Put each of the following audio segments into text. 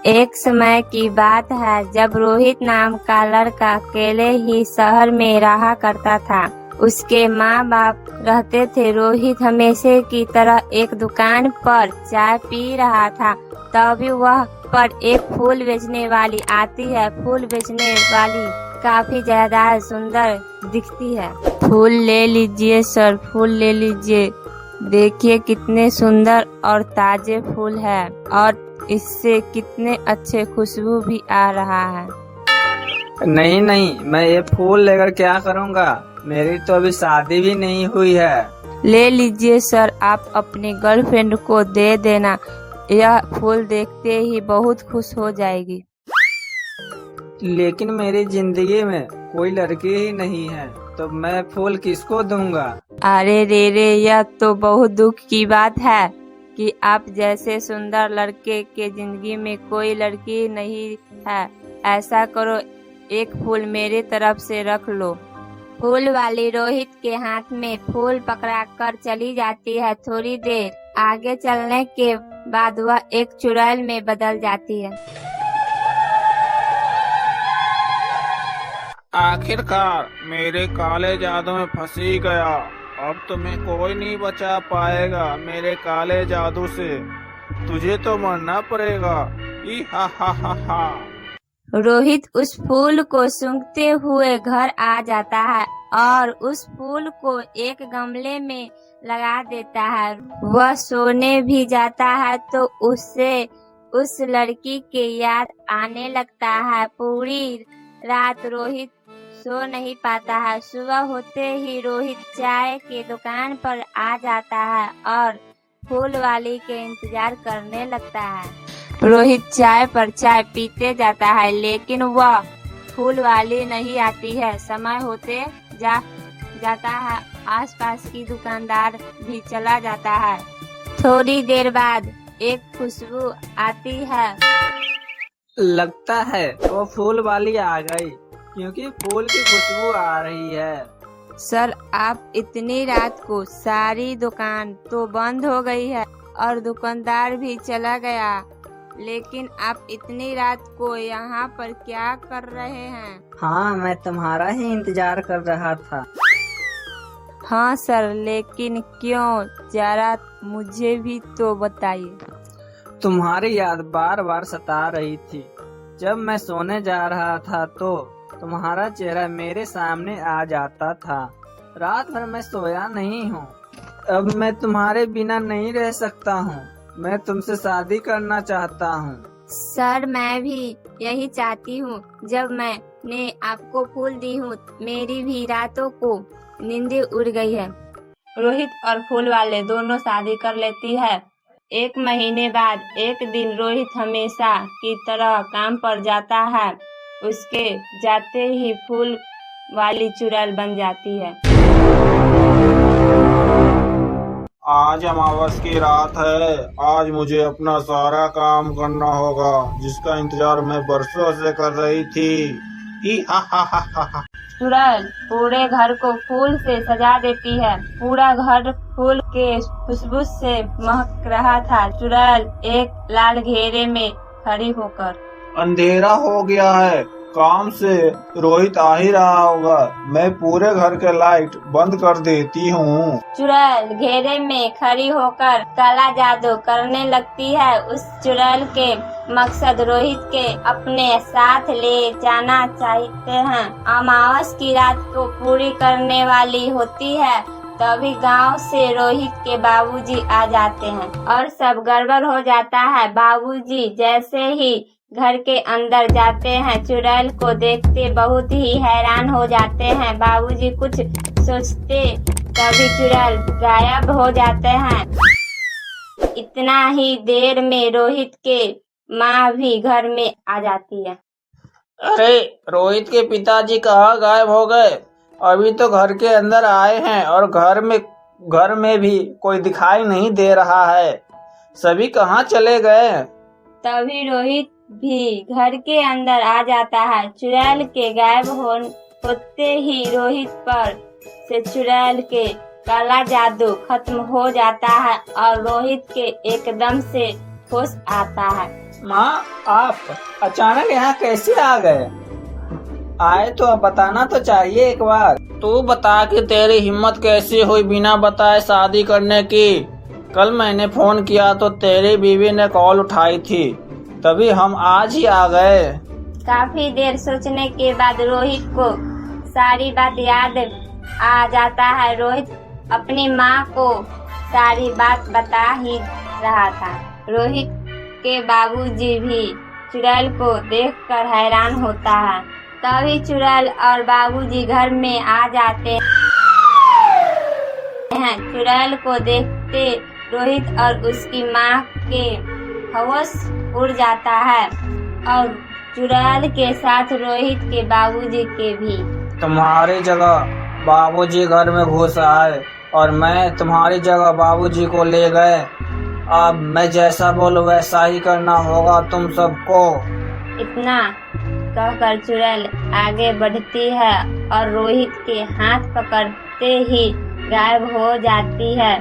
एक समय की बात है जब रोहित नाम का लड़का अकेले ही शहर में रहा करता था। उसके माँ बाप रहते थे। रोहित हमेशा की तरह एक दुकान पर चाय पी रहा था। तभी वह पर एक फूल बेचने वाली आती है। फूल बेचने वाली काफी ज्यादा सुंदर दिखती है। फूल ले लीजिए सर, फूल ले लीजिए। देखिए कितने सुंदर और ताजे फूल है और इससे कितने अच्छे खुशबू भी आ रहा है। नहीं नहीं, मैं ये फूल लेकर क्या करूँगा? मेरी तो अभी शादी भी नहीं हुई है। ले लीजिए सर, आप अपनी गर्लफ्रेंड को दे देना। यह फूल देखते ही बहुत खुश हो जाएगी। लेकिन मेरी जिंदगी में कोई लड़की ही नहीं है, तो मैं फूल किसको दूंगा? अरे रे, यह तो बहुत दुख की बात है कि आप जैसे सुंदर लड़के के जिंदगी में कोई लड़की नहीं है। ऐसा करो, एक फूल मेरे तरफ से रख लो। फूल वाली रोहित के हाथ में फूल पकड़ा कर चली जाती है। थोड़ी देर आगे चलने के बाद वह एक चुड़ैल में बदल जाती है। आखिरकार मेरे काले जादू में फंसी गया। अब तुम्हें कोई नहीं बचा पाएगा मेरे काले जादू से। तुझे तो मरना पड़ेगा। ई हा हा हा हा। रोहित उस फूल को सूंघते हुए घर आ जाता है और उस फूल को एक गमले में लगा देता है। वह सोने भी जाता है तो उससे उस लड़की की याद आने लगता है। पूरी रात रोहित सो नहीं पाता है। सुबह होते ही रोहित चाय की दुकान पर आ जाता है और फूल वाली के इंतजार करने लगता है। रोहित चाय पर चाय पीते जाता है, लेकिन वह फूल वाली नहीं आती है। समय होते जाता है। आसपास की दुकानदार भी चला जाता है। थोड़ी देर बाद एक खुशबू आती है। लगता है वो फूल वाली आ गई, क्योंकि फूल की खुशबू आ रही है। सर, आप इतनी रात को सारी दुकान तो बंद हो गई है और दुकानदार भी चला गया, लेकिन आप इतनी रात को यहाँ पर क्या कर रहे हैं? हाँ, मैं तुम्हारा ही इंतजार कर रहा था। हाँ सर, लेकिन क्यों? जरा मुझे भी तो बताइए। तुम्हारी याद बार बार सता रही थी। जब मैं सोने जा रहा था तो तुम्हारा चेहरा मेरे सामने आ जाता था। रात भर मैं सोया नहीं हूँ। अब मैं तुम्हारे बिना नहीं रह सकता हूँ। मैं तुमसे शादी करना चाहता हूँ। सर, मैं भी यही चाहती हूँ। जब मैंने आपको फूल दी हूँ, मेरी भी रातों को नींदें उड़ गई है। रोहित और फूल वाले दोनों शादी कर लेती है। एक महीने बाद एक दिन रोहित हमेशा की तरह काम पर जाता है। उसके जाते ही फूल वाली चुड़ैल बन जाती है। आज अमावस की रात है। आज मुझे अपना सारा काम करना होगा, जिसका इंतजार मैं बरसों से कर रही थी। ही हा हा हा हा हा। चुड़ैल पूरे घर को फूल से सजा देती है। पूरा घर फूल के खुशबू से महक रहा था। चुड़ैल एक लाल घेरे में खड़ी होकर, अंधेरा हो गया है, काम से रोहित आ ही रहा होगा। मैं पूरे घर के लाइट बंद कर देती हूँ। चुड़ैल घेरे में खड़ी होकर काला जादू करने लगती है। उस चुड़ैल के मकसद रोहित के अपने साथ ले जाना चाहते हैं। अमावस की रात को पूरी करने वाली होती है। तभी गांव से रोहित के बाबूजी आ जाते हैं और सब गड़बड़ हो जाता है। बाबूजी जैसे ही घर के अंदर जाते हैं, चुड़ैल को देखते बहुत ही हैरान हो जाते हैं। बाबूजी कुछ सोचते तभी चुड़ैल गायब हो जाते हैं। इतना ही देर में रोहित के माँ भी घर में आ जाती है। अरे, रोहित के पिताजी कहाँ गायब हो गए? अभी तो घर के अंदर आए हैं और घर में भी कोई दिखाई नहीं दे रहा है। सभी कहाँ चले गए? तभी रोहित भी घर के अंदर आ जाता है। चुड़ैल के गायब होते ही रोहित पर से चुड़ैल के काला जादू खत्म हो जाता है और रोहित के एकदम से होश आता है। माँ, आप अचानक यहाँ कैसे आ गए? आए तो अब बताना तो चाहिए एक बार। तू बता कि तेरी हिम्मत कैसी हुई बिना बताए शादी करने की। कल मैंने फोन किया तो तेरी बीवी ने कॉल उठाई थी, तभी हम आज ही आ गए। काफी देर सोचने के बाद रोहित को सारी बात याद आ जाता है। रोहित अपनी माँ को सारी बात बता ही रहा था। रोहित के बाबूजी भी चुड़ैल को देखकर हैरान होता है। तभी चुड़ैल और बाबूजी घर में आ जाते हैं। चुड़ैल को देखते रोहित और उसकी माँ के होश उड़ जाता है और चुड़ैल के साथ रोहित के बाबूजी के भी। तुम्हारी जगह बाबूजी घर में घुस आए और मैं तुम्हारी जगह बाबूजी को ले गए। अब मैं जैसा बोलूं वैसा ही करना होगा तुम सबको। इतना कहकर चुड़ैल आगे बढ़ती है और रोहित के हाथ पकड़ते ही गायब हो जाती है।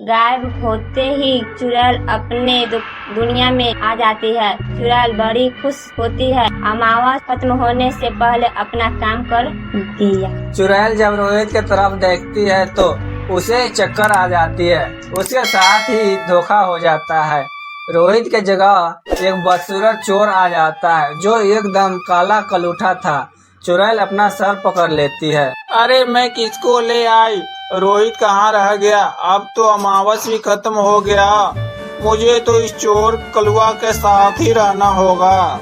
गायब होते ही चुड़ैल अपने दुनिया में आ जाती है। चुड़ैल बड़ी खुश होती है। अमावस खत्म होने से पहले अपना काम कर दिया। चुड़ैल जब रोहित की तरफ देखती है तो उसे चक्कर आ जाती है। उसके साथ ही धोखा हो जाता है। रोहित के जगह एक बदसूरत चोर आ जाता है जो एकदम काला कलूठा था। चुड़ैल अपना सर पकड़ लेती है। अरे मैं किसको ले आई? रोहित कहाँ रह गया? अब तो अमावस भी खत्म हो गया। मुझे तो इस चोर कलुआ के साथ ही रहना होगा।